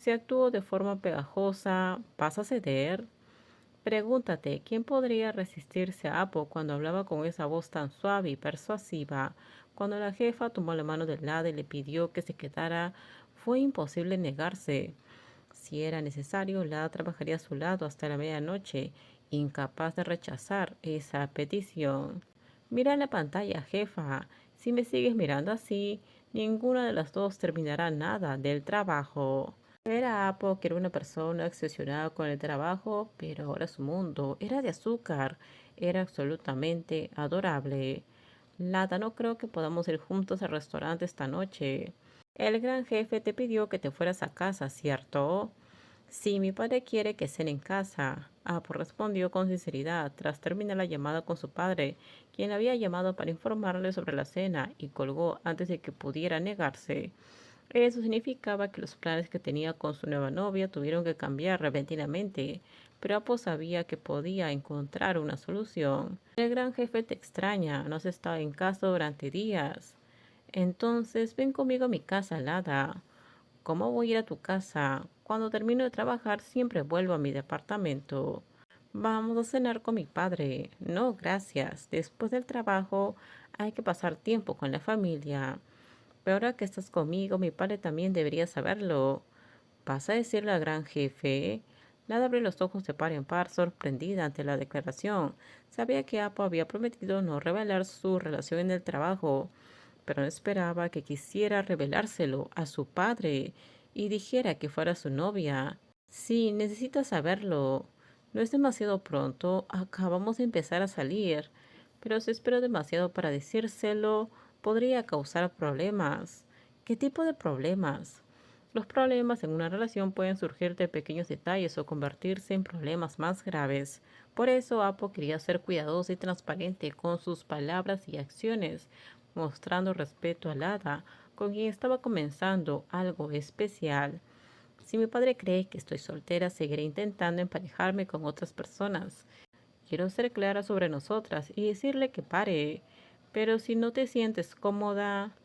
Si actúo de forma pegajosa, ¿vas a ceder? Pregúntate, ¿quién podría resistirse a Apo cuando hablaba con esa voz tan suave y persuasiva? Cuando la jefa tomó la mano de Lada y le pidió que se quedara, fue imposible negarse. Si era necesario, Lada trabajaría a su lado hasta la medianoche, incapaz de rechazar esa petición. Mira la pantalla, jefa. Si me sigues mirando así, ninguna de las dos terminará nada del trabajo. Era Apo, que era una persona obsesionada con el trabajo, pero ahora su mundo era de azúcar. Era absolutamente adorable. Lada, no creo que podamos ir juntos al restaurante esta noche. El gran jefe te pidió que te fueras a casa, ¿cierto? Sí, mi padre quiere que cene en casa. Apo respondió con sinceridad tras terminar la llamada con su padre, quien le había llamado para informarle sobre la cena y colgó antes de que pudiera negarse. Eso significaba que los planes que tenía con su nueva novia tuvieron que cambiar repentinamente, pero Apo sabía que podía encontrar una solución. El gran jefe te extraña, no has estado en casa durante días. Entonces ven conmigo a mi casa, Lada. ¿Cómo voy a ir a tu casa? Cuando termino de trabajar siempre vuelvo a mi departamento. Vamos a cenar con mi padre. No, gracias. Después del trabajo hay que pasar tiempo con la familia. Pero ahora que estás conmigo, mi padre también debería saberlo. ¿Vas a decirle al gran jefe? Nada abrió los ojos de par en par, sorprendida ante la declaración. Sabía que Apo había prometido no revelar su relación en el trabajo, pero no esperaba que quisiera revelárselo a su padre y dijera que fuera su novia. Sí, necesitas saberlo. No es demasiado pronto, acabamos de empezar a salir, pero si espero demasiado para decírselo, podría causar problemas. ¿Qué tipo de problemas? Los problemas en una relación pueden surgir de pequeños detalles o convertirse en problemas más graves. Por eso Apo quería ser cuidadoso y transparente con sus palabras y acciones, mostrando respeto al hada, con quien estaba comenzando algo especial. Si mi padre cree que estoy soltera, seguiré intentando emparejarme con otras personas. Quiero ser clara sobre nosotras y decirle que pare. Pero si no te sientes cómoda,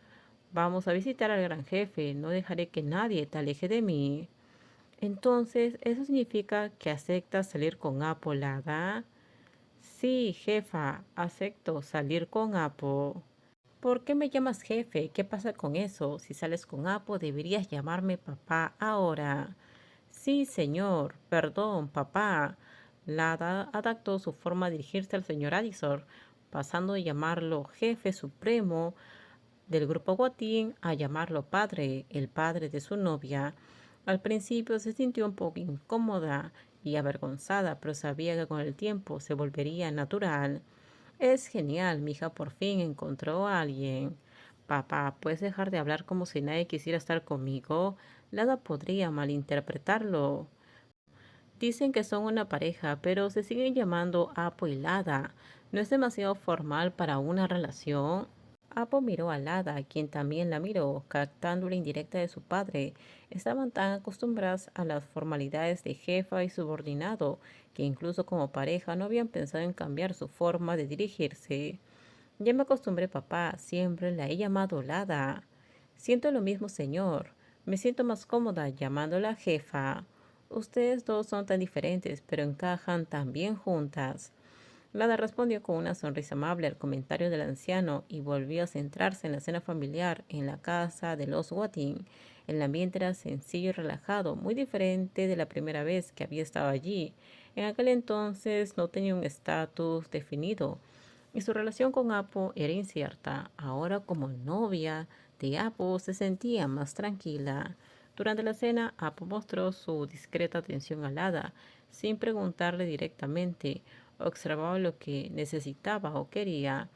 vamos a visitar al gran jefe. No dejaré que nadie te aleje de mí. Entonces, ¿eso significa que aceptas salir con Apo, Lada? Sí, jefa, acepto salir con Apo. ¿Por qué me llamas jefe? ¿Qué pasa con eso? Si sales con Apo, deberías llamarme papá ahora. Sí, señor. Perdón, papá. Lada adaptó su forma de dirigirse al señor Addison, pasando de llamarlo jefe supremo del grupo Guatín a llamarlo padre, el padre de su novia. Al principio se sintió un poco incómoda y avergonzada, pero sabía que con el tiempo se volvería natural. Es genial, mi hija por fin encontró a alguien. Papá, ¿puedes dejar de hablar como si nadie quisiera estar conmigo? Lada podría malinterpretarlo. Dicen que son una pareja, pero se siguen llamando Apo y Lada. ¿No es demasiado formal para una relación? Apo miró a Lada, quien también la miró, captando la indirecta de su padre. Estaban tan acostumbradas a las formalidades de jefa y subordinado, que incluso como pareja no habían pensado en cambiar su forma de dirigirse. Ya me acostumbré, papá, siempre la he llamado Lada. Siento lo mismo, señor. Me siento más cómoda llamándola jefa. Ustedes dos son tan diferentes, pero encajan tan bien juntas. Lada respondió con una sonrisa amable al comentario del anciano y volvió a centrarse en la cena familiar en la casa de los Watin. El ambiente era sencillo y relajado, muy diferente de la primera vez que había estado allí. En aquel entonces no tenía un estatus definido y su relación con Apo era incierta. Ahora, como novia de Apo, se sentía más tranquila. Durante la cena, Apo mostró su discreta atención a Lada, sin preguntarle directamente. Observaba lo que necesitaba o quería,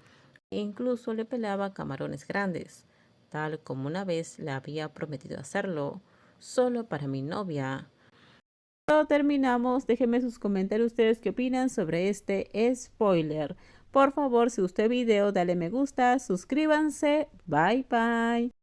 e incluso le pelaba camarones grandes, tal como una vez le había prometido hacerlo, solo para mi novia. Todo terminamos. Déjenme sus comentarios ustedes qué opinan sobre este spoiler. Por favor, si gustó el video, dale me gusta, suscríbanse. Bye bye.